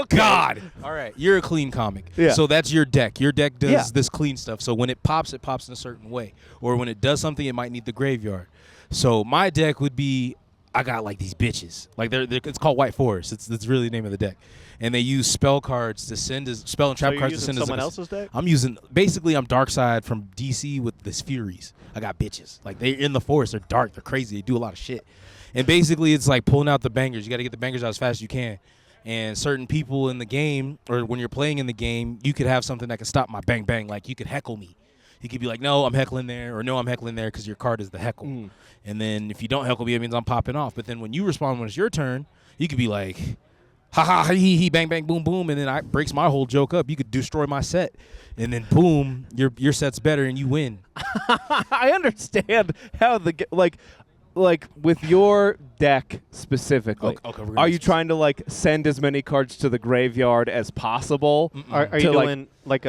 God. All right. You're a clean comic. Yeah. So that's your deck. Your deck does Yeah. this clean stuff. So when it pops in a certain way. Or when it does something, it might need the graveyard. So my deck would be, I got like these bitches. Like they're it's called White Forest. It's really the name of the deck. And they use spell cards to send as spell and So trap you're cards to using send as someone else's deck? I'm using I'm Darkseid from DC with this Furies. I got bitches. Like they're in the forest, they're dark, they're crazy, they do a lot of shit. And basically it's like pulling out the bangers. You gotta get the bangers out as fast as you can. And certain people in the game, or when you're playing in the game, you could have something that can stop my bang bang. Like you could heckle me. You could be like, no, I'm heckling there, or no, I'm heckling there because your card is the heckle. And then if you don't heckle me, it means I'm popping off. But then when you respond when it's your turn, you could be like, ha ha he bang bang boom boom, and then I breaks my whole joke up. You could destroy my set, and then boom, your set's better and you win. I understand how like with your deck specifically. Okay, we're gonna are you discuss. trying to like send as many cards to the graveyard as possible? Are To, you like- doing like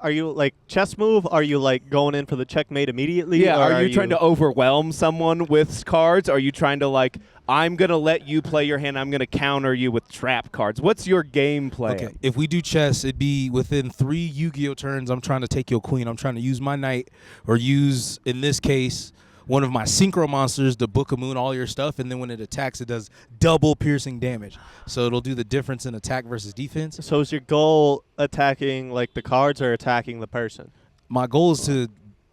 are you like chess move? Are you like going in for the checkmate immediately? Yeah, or are you trying to overwhelm someone with cards? Are you trying to like, I'm going to let you play your hand, I'm going to counter you with trap cards? What's your game plan? Okay, if we do chess, it'd be within 3 Yu-Gi-Oh turns. I'm trying to take your queen. I'm trying to use my knight, or use, in this case, one of my synchro monsters to book a moon all your stuff, and then when it attacks, it does double piercing damage. So it'll do the difference in attack versus defense. So is your goal attacking like the cards or attacking the person? My goal is to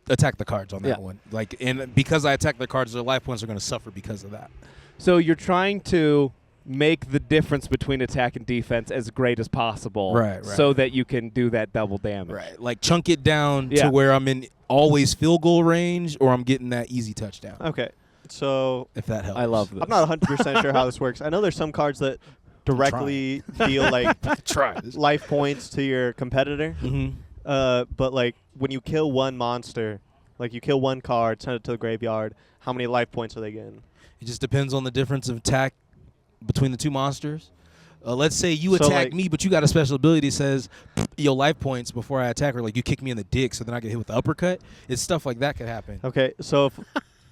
attack the cards on that Yeah. one. Like, and because I attack the cards, their life points are going to suffer because of that. So you're trying to make the difference between attack and defense as great as possible, Right. so that you can do that double damage. Right. Like chunk it down Yeah. to where I'm in always field goal range, or I'm getting that easy touchdown. Okay. So If that helps. I love this. I'm not 100% sure how this works. I know there's some cards that directly deal like Try. life points to your competitor. Mm-hmm. But like when you kill one monster, like you kill one card, send it to the graveyard, how many life points are they getting? It just depends on the difference of attack between the two monsters. Let's say you So, attack like- me, but you got a special ability that says your life points before I attack, or like you kick me in the dick, so then I get hit with the uppercut. It's stuff like that could happen. Okay, so if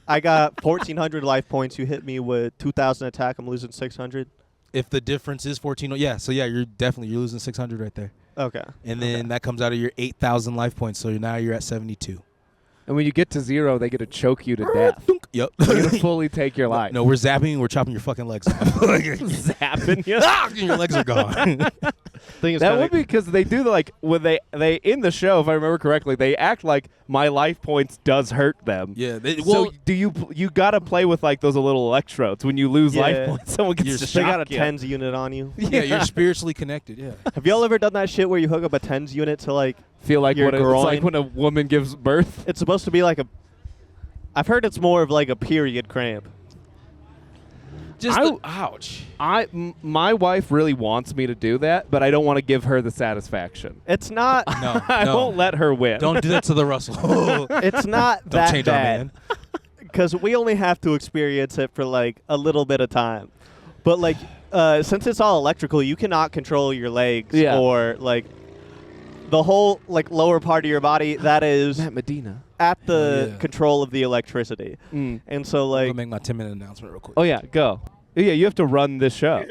I got 1,400 life points, you hit me with 2,000 attack, I'm losing 600. If the difference is 14, yeah. So yeah, you're losing 600 right there, Okay. and then that comes out of your 8,000 life points. So now you're at 72. And when you get to 0, they get to choke you to death. Yep. They're going to fully take your life. No, we're zapping. We're chopping your fucking legs off. Zapping you. Ah, and your legs are gone. Thing is That kinda- would be because they do like when they in the show, if I remember correctly, they act like my life points does hurt them. Yeah. So do you gotta play with like those little electrodes when you lose Yeah. life points? Someone You're gets to They shock got a you. tens unit on you. yeah, you're spiritually connected. Yeah. Have y'all ever done that shit where you hook up a tens unit to like? Feel like Your what it's groin. like when a woman gives birth. It's supposed to be like a. I've heard it's more of like a period cramp. Just I- ouch. My wife really wants me to do that, but I don't want to give her the satisfaction. It's not. No. I no. won't let her win. Don't do that to the Russell. It's not Don't that change our bad. man. Because we only have to experience it for like a little bit of time. But like, since it's all electrical, you cannot control your legs Yeah. or like the whole like lower part of your body that is Matt Medina. at the Yeah. control of the electricity. Mm. And so I'm like, gonna make my 10-minute announcement real quick. Oh yeah, go. Yeah, you have to run this show.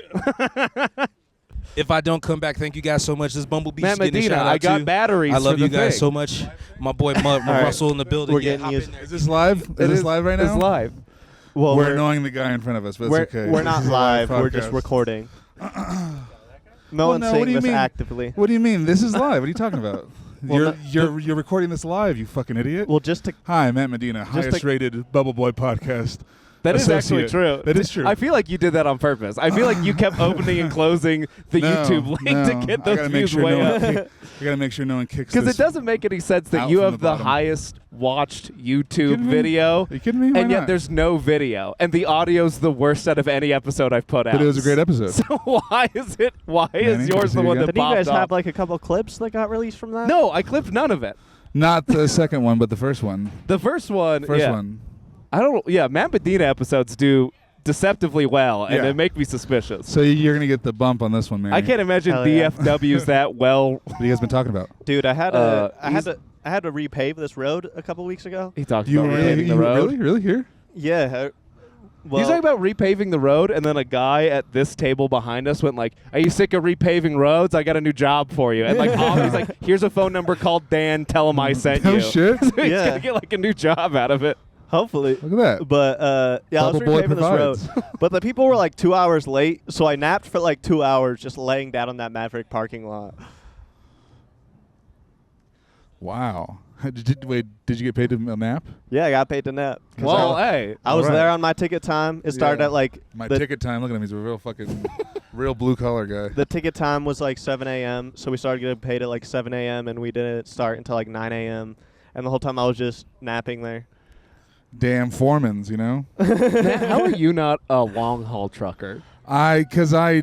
If I don't come back, thank you guys so much. This Bumblebee Matt is getting a Medina, shout out I got too. batteries. I love for you the guys thing. so much. My boy right. Russell in the building. We're Yeah, getting hop used- in there. Is this live? It Is this is- live right now? It's live. well, We're annoying the guy in front of us, but we're, it's okay. we're not This is a live live. We're just podcast. recording. No Well, one's no, what saying do you this mean? actively. What do you mean? This is live. What are you talking about? Well, you're recording this live, you fucking idiot. Well, just to Hi, Matt Medina, Just highest to- rated Bubble Boy podcast. That is actually Associate. true. That is true. I feel like you did that on purpose. I feel like you kept opening and closing the No, YouTube link no. to get I those gotta make views sure way no up. one I gotta make sure no one kicks Because this. it doesn't make any sense that out you from have the the bottom. highest watched YouTube Kidding me? video, Are you kidding me? Why and yet not? there's no video, and the audio's the worst out of any episode I've put out. But it was a great episode. So why is it? Why is Manny, yours see the you one again. that Did you guys popped have off? like a couple clips that got released from that? No, I clipped none of it. Not the second one, but the first one. The first one, First yeah. one. I don't. Yeah, Matt Medina episodes do deceptively well, and Yeah. they make me suspicious. So you're gonna get the bump on this one, man. I can't imagine Hell yeah. DFW's that well. What have you guys been talking about? Dude, I had he's- I had to repave this road a couple weeks ago. He talked You about were repaving really, the road. really here? Yeah. Well, He's talking about repaving the road, and then a guy at this table behind us went like, "Are you sick of repaving roads? I got a new job for you." And like, he's like, "Here's a phone number. Call Dan. Tell him I sent No you." shit. So he's Yeah. gonna get like a new job out of it. hopefully. Look at that. But yeah, I was Bubble Boy repaving this road. provides. But the people were like 2 hours late, so I napped for like 2 hours just laying down on that Maverick parking lot. Wow. Wait, did you get paid to nap? Yeah, I got paid to nap. 'Cause Well, I, hey, I was alright. there on my ticket time. It started Yeah. at like My the, ticket time. Look at him. He's a real fucking, real blue collar guy. the ticket time was like 7 a.m. So we started getting paid at like 7 a.m. and we didn't start until like 9 a.m. And the whole time I was just napping there. Damn foremans, you know. Matt, how are you not a long haul trucker? Because I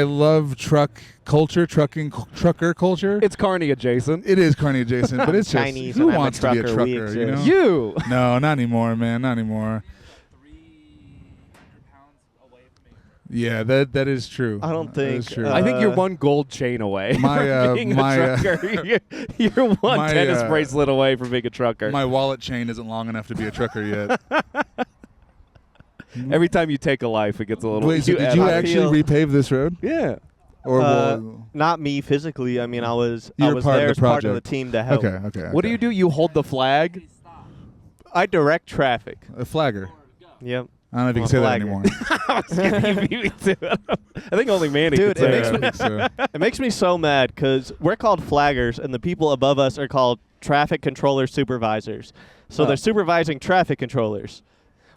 love truck culture, trucker culture. It's carny adjacent. It is carny adjacent, but it's Chinese just who and I'm a wants to be a trucker, we trucker, you know? exist. You. No, not anymore, man. Not anymore. 300 pounds away from me. Yeah, that is true. I don't That is think, true. I think you're Uh, one gold chain away my, from being my, a trucker. You're one my, tennis bracelet away from being a trucker. my wallet chain isn't long enough to be a trucker yet. Every time you take a life, it gets a little. Wait, so did add you on. actually repave this road? Yeah. Or Not me physically. I mean, I was You were part of there the as part of the project. team to help. okay. What do you do? You hold the flag. I direct traffic. A flagger. Yep. I don't know if you I'm can say a that flagger. anymore. You beat me to it. I think only Manny Dude, could say it makes that. I think so. It makes me so mad because we're called flaggers and the people above us are called traffic controller supervisors. So Oh. they're supervising traffic controllers.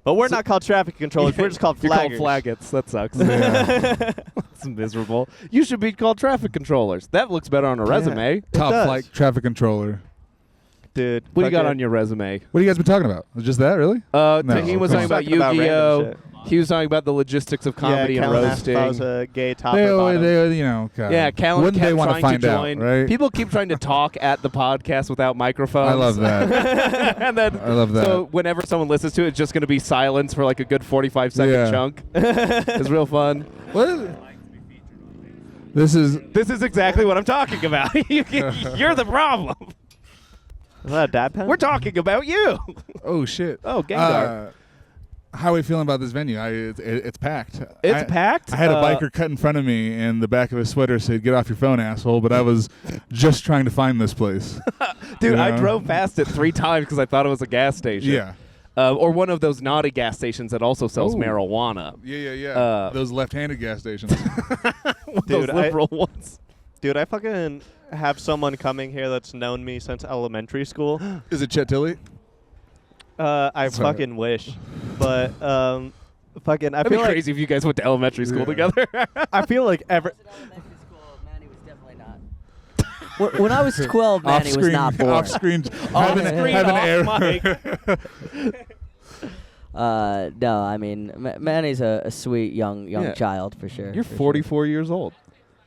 But we're not called traffic controllers. We're just called You're flaggers. called flaggots. That sucks. Yeah. That's miserable. You should be called traffic controllers. That looks better on a resume. Top does. flight traffic controller. Dude. What do you got fucking- on your resume? What have you guys been talking about? Just that, really? No, Tahim was come talking on. about Talking about Yu-Gi-Oh. random He was talking about the logistics of comedy yeah, and Callan asked if I was roasting. a gay top They, or bottom. you know, God. Yeah, Callan Wouldn't kept they want trying to find to out, join. right? People keep trying to talk at the podcast without microphones. I love that. And then, I love that. So whenever someone listens to it, it's just going to be silence for like a good 45-second Yeah. chunk. It's real fun. What? This is This is exactly what I'm talking about. You're the problem. Is that a dad pen? We're talking about you. oh shit. Oh, Gengar. How are we feeling about this venue? It's packed. It's packed? I had a biker cut in front of me, and the back of his sweater said, "Get off your phone, asshole." But I was just trying to find this place. Dude, I Yeah. drove past it 3 times because I thought it was a gas station. Yeah. Or one of those naughty gas stations that also sells Oh. marijuana. Yeah. Uh, Those left-handed gas stations. Those Dude, liberal ones. Dude, I fucking have someone coming here that's known me since elementary school. Is it Chet Tilley? I Sorry. fucking wish, but fucking I That'd feel be like crazy if you guys went to elementary school Yeah. together. I feel like When I was in elementary school, Manny was definitely not. When I was 12, Manny was not born. Off screen. Off-screen, off No, I mean, Manny's a sweet young Yeah. child for sure. You're for sure. 44 years old.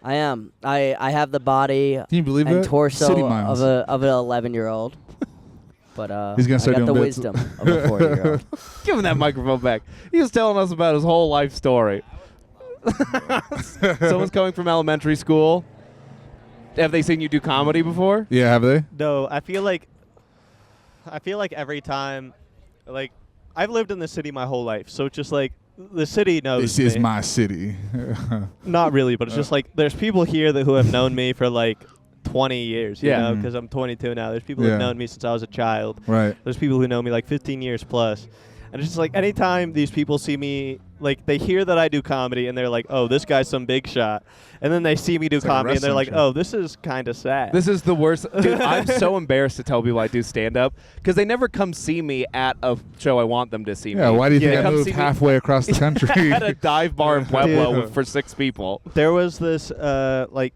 I am. I have the body Can you believe and that? torso City miles. of an 11-year-old. But He's gonna I start got the doing bits. wisdom of a 40-year-old. Give him that microphone back. He was telling us about his whole life story. Someone's coming from elementary school. Have they seen you do comedy before? Yeah, have they? no. I feel like every time, like I've lived in the city my whole life, so it's just like the city knows This me. is my city. Not really, but it's just like there's people here who have known me for like 20 years. You Yeah. know, Mhm. because I'm 22 now. There's people Yeah. who've known me since I was a child. Right. There's people who know me like 15 years plus. And it's just like anytime these people see me, like they hear that I do comedy and they're like, oh, this guy's some big shot. And then they see me do It's like a comedy and they're like, wrestling show. oh, this is kind of sad. This is the worst. Dude, I'm so embarrassed to tell people I do stand-up because they never come see me at a show I want them to see me. Yeah, why do you Yeah. think I Come moved see me halfway across the country? at a dive bar in Pueblo Dude. with, for 6 people? There was this, like,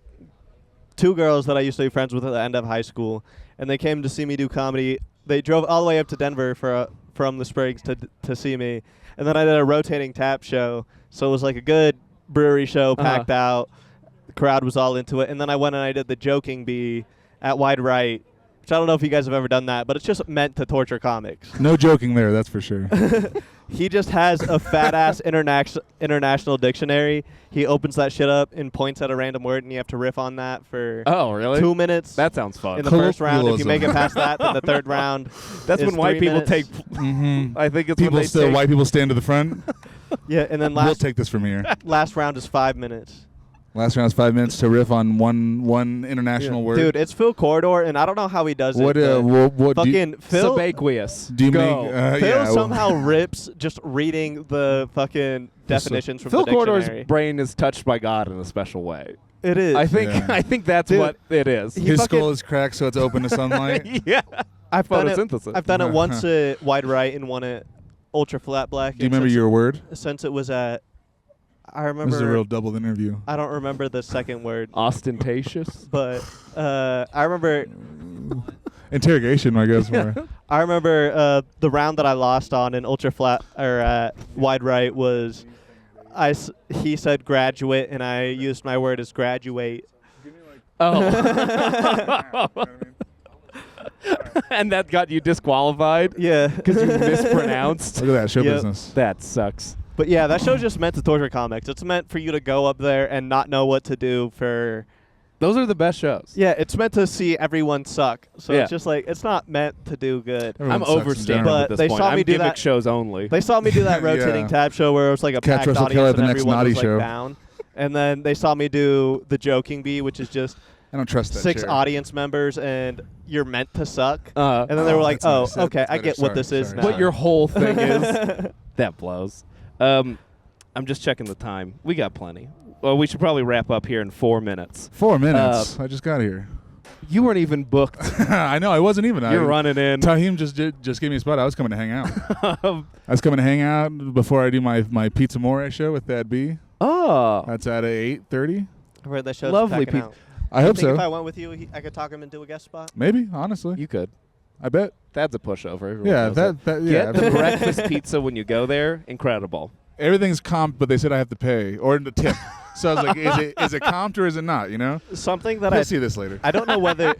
2 girls that I used to be friends with at the end of high school, and they came to see me do comedy. They drove all the way up to Denver from the Springs to see me, and then I did a rotating tap show, so it was like a good brewery show, packed out. The crowd was all into it, and then I went and I did the joking bee at Wide Right, which I don't know if you guys have ever done that, but it's just meant to torture comics. No joking there, that's for sure. He just has a fat-ass international dictionary. He opens that shit up and points at a random word, and you have to riff on that for Oh, really? 2 minutes. That sounds fun. in the first round. If you Colloquialism. make it past that, then the third round. That's is when white 3 people minutes. take. Mm-hmm. I think it's when People they still, take. white people stand to the front. Yeah, and then We'll last take this from here. last round is 5 minutes. Last round's 5 minutes to riff on one international word. Dude, it's Phil Corridor, and I don't know how he does what it. what do you, fucking Phil. Subaqueous. do you Go. make? Phil Yeah, well, somehow rips just reading the fucking definitions from Phil the Corridor's dictionary. brain is touched by God in a special way. It is. I think. Yeah. I think that's Dude, what it is. he his fucking- skull is cracked, so it's open to sunlight. yeah. I've done it. Photosynthesis. I've done it once at Wide Right and one at Ultra Flat Black. Do you and remember since- your word? Since it was at, I remember. This is a real double interview. I don't remember the second word, Ostentatious. but I remember. Interrogation, I guess. More. I remember the round that I lost on in Ultra Flat or Wide Right was, he said graduate and I used my word as graduate. Oh. And that got you disqualified Yeah. because you mispronounced. Look at that show Yep. business. That sucks. But yeah, that show's just meant to torture comics. It's meant for you to go up there and not know what to do for. Those are the best shows. Yeah, it's meant to see everyone suck. So Yeah. it's just like it's not meant to do good. Everyone I'm sucks in over general. stand-up But at this they point. saw me I'm do gimmick that- shows only. They saw me do that rotating Yeah. tab show where it was like a Catch packed Russell audience Keller at the and next everyone Naughty was like show. down. And then they saw me do the joking bee, which is just I don't trust that 6 chair. audience members and you're meant to suck. And And then they were like, that's "Oh, nice. okay, That's I better. get what Sorry, this is sorry. now." what your whole thing is. That blows. I'm just checking the time. We got plenty. Well, we should probably wrap up here in 4 minutes. 4 minutes. I just got here. You weren't even booked. I know. I wasn't even. You're running in. Taheim just gave me a spot. I was coming to hang out. I was coming to hang out before I do my Pizza More show with Thad B. Oh. That's at 8:30. I heard that show's Lovely packing people. out. I hope think so. if I went with you, I could talk him into a guest spot. Maybe, honestly. You could. I bet. That's a pushover. Everyone Yeah, knows that it. yeah. Get the breakfast pizza when you go there. Incredible. Everything's comped, but they said I have to pay or the tip. So I was like, is it comped or is it not? You know? Something that We'll see this later. I don't know whether.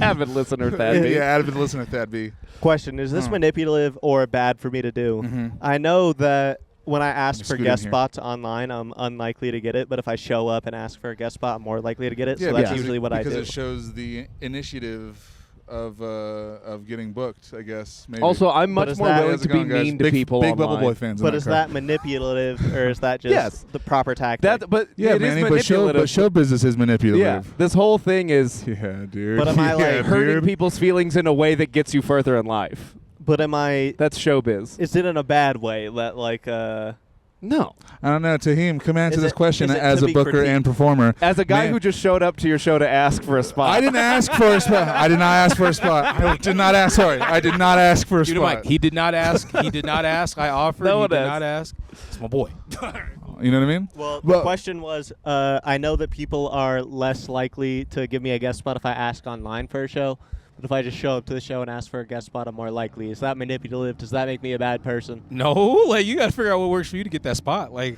Avid listener, Thad B. Yeah, avid listener Thad B. Question: is this Huh. manipulative or bad for me to do? Mhm. I know that when I ask Let me for scoot in guest here. spots online, I'm unlikely to get it. But if I show up and ask for a guest spot, I'm more likely to get it. Yeah, so that's because usually what I do. Because it shows the initiative of getting booked, I guess. Maybe. Also, I'm But much is more that- willing How's to it be going, guys? mean to big, people Big online. Bubble Boy fans. in But that is crowd. that manipulative or is that just Yes. the proper tactic? But Yeah, it is Manny, manipulative. but show business is manipulative. yeah, this whole thing is Yeah, dude. But am I, like, yeah, hurting dude. people's feelings in a way that gets you further in life. But am I? That's showbiz. Is it in a bad way? That like No. I don't know. Taheim, come answer Is this it- question is it as to a be booker critiqued? and performer. As a guy Man- who just showed up to your show to ask for a spot. I didn't ask for a spot. I did not ask for a spot. I did not ask. Sorry, I did not ask for a You know, spot. Mike, he did not ask. He did not ask. I offered. No he one did asked. not ask. It's my boy. You know what I mean? Well, the Well- question was, I know that people are less likely to give me a guest spot if I ask online for a show. But if I just show up to the show and ask for a guest spot, I'm more likely. Is that manipulative? Does that make me a bad person? No, like you got to figure out what works for you to get that spot. Like,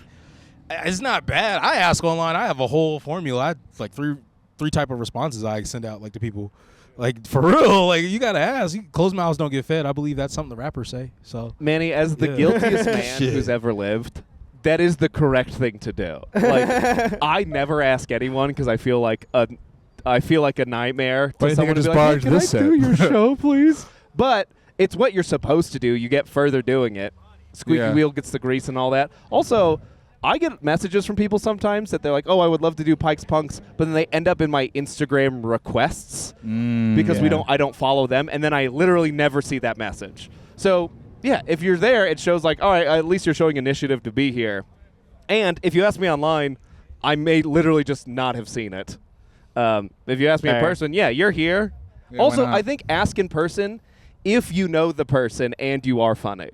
it's not bad. I ask online. I have a whole formula. I like three type of responses I send out like to people. Like for real, like you gotta ask. Closed mouths don't get fed. I believe that's something the rappers say. So Manny, as the Yeah. guiltiest man Shit. who's ever lived, that is the correct thing to do. Like, I never ask anyone because I feel like a nightmare Why do to you think I someone to just be like, hey, barged can this I do set?" your show, please? But it's what you're supposed to do. You get further doing it. Squeaky Yeah. wheel gets the grease and all that. Also, I get messages from people sometimes that they're like, oh, I would love to do Pikes Punks, but then they end up in my Instagram requests because yeah. I don't follow them, and then I literally never see that message. So, yeah, if you're there, it shows like, all right, at least you're showing initiative to be here. And if you ask me online, I may literally just not have seen it. If you ask me in Fair. person, yeah, you're here. Yeah, why Also, not? I think ask in person if you know the person and you are funny.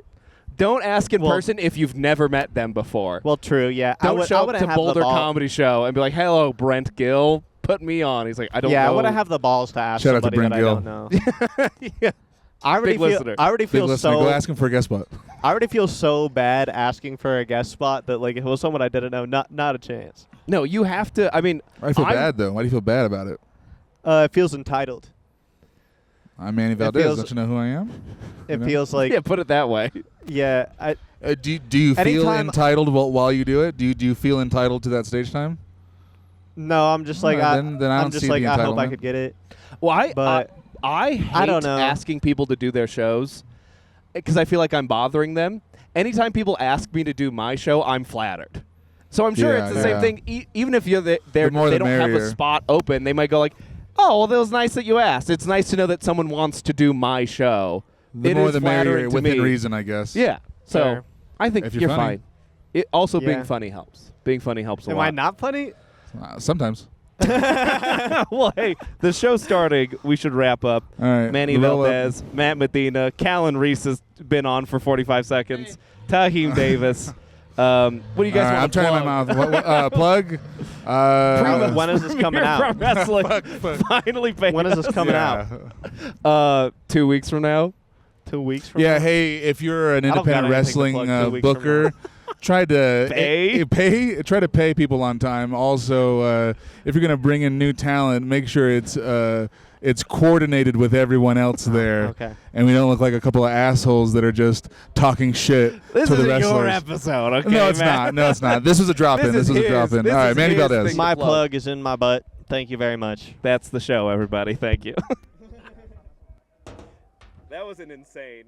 Don't ask in Well- person if you've never met them before. Well, true, yeah. Don't I show up wouldn't to have the Boulder ball- Comedy Show and be like, hello, Brent Gill, put me on. He's like, I don't know. Yeah, I wouldn't have the balls to ask Shout out to somebody that I Brent don't know. yeah. I already Big feel. listener. I already Big feel listener, go so. ask him for a guest spot. I already feel so bad asking for a guest spot that like if it was someone I didn't know, not a chance. No, you have to. I mean, Why do you feel I'm- bad though? Why do you feel bad about it? It feels entitled. I'm Manny Valdez. feels- Don't you know who I am? It You know? feels like yeah, put it that way. yeah. Do you feel Anytime- entitled while you do it? Do you feel entitled to that stage time? No, I'm just like Then I I'm don't just see like the I hope I entitlement. could get it. Well, But I hate I don't know. asking people to do their shows because I feel like I'm bothering them. Anytime people ask me to do my show, I'm flattered. So I'm sure Yeah, it's the same yeah. thing. Even if you're they more the don't have a merrier. spot open, they might go like, "Oh, well, that was nice that you asked. It's nice to know that someone wants to do my show." The It more is the merrier, flattering to within me. reason, I guess. Yeah. So Fair. I think If you're you're funny. fine. It also being Yeah. funny helps. Being funny helps a Am lot. I not funny? Sometimes. Well, hey, the show's starting. We should wrap up. All right. Manny roll up. Valdez, Matt Medina, Callan Reese has been on for 45 seconds. Taheim Davis. What do you guys All right, I'm want to turning plug? my mouth. Plug. When is this coming Pro out? Wrestling finally paid When is us. this coming Yeah. out? 2 weeks from now. 2 weeks from Yeah. now? Hey, if you're an I don't got independent anything to wrestling plug 2 weeks from booker, try to try to pay people on time. Also, if you're gonna bring in new talent, make sure it's coordinated with everyone else there, Okay. and we don't look like a couple of assholes that are just talking shit This to the isn't wrestlers. your episode, okay? No, it's Matt? not. No, it's not. This was a drop in. This This is was a drop his. in. This All right, is Manny his Valdez. thing. My plug. plug is in my butt. Thank you very much. That's the show, everybody. Thank you. That was an insane.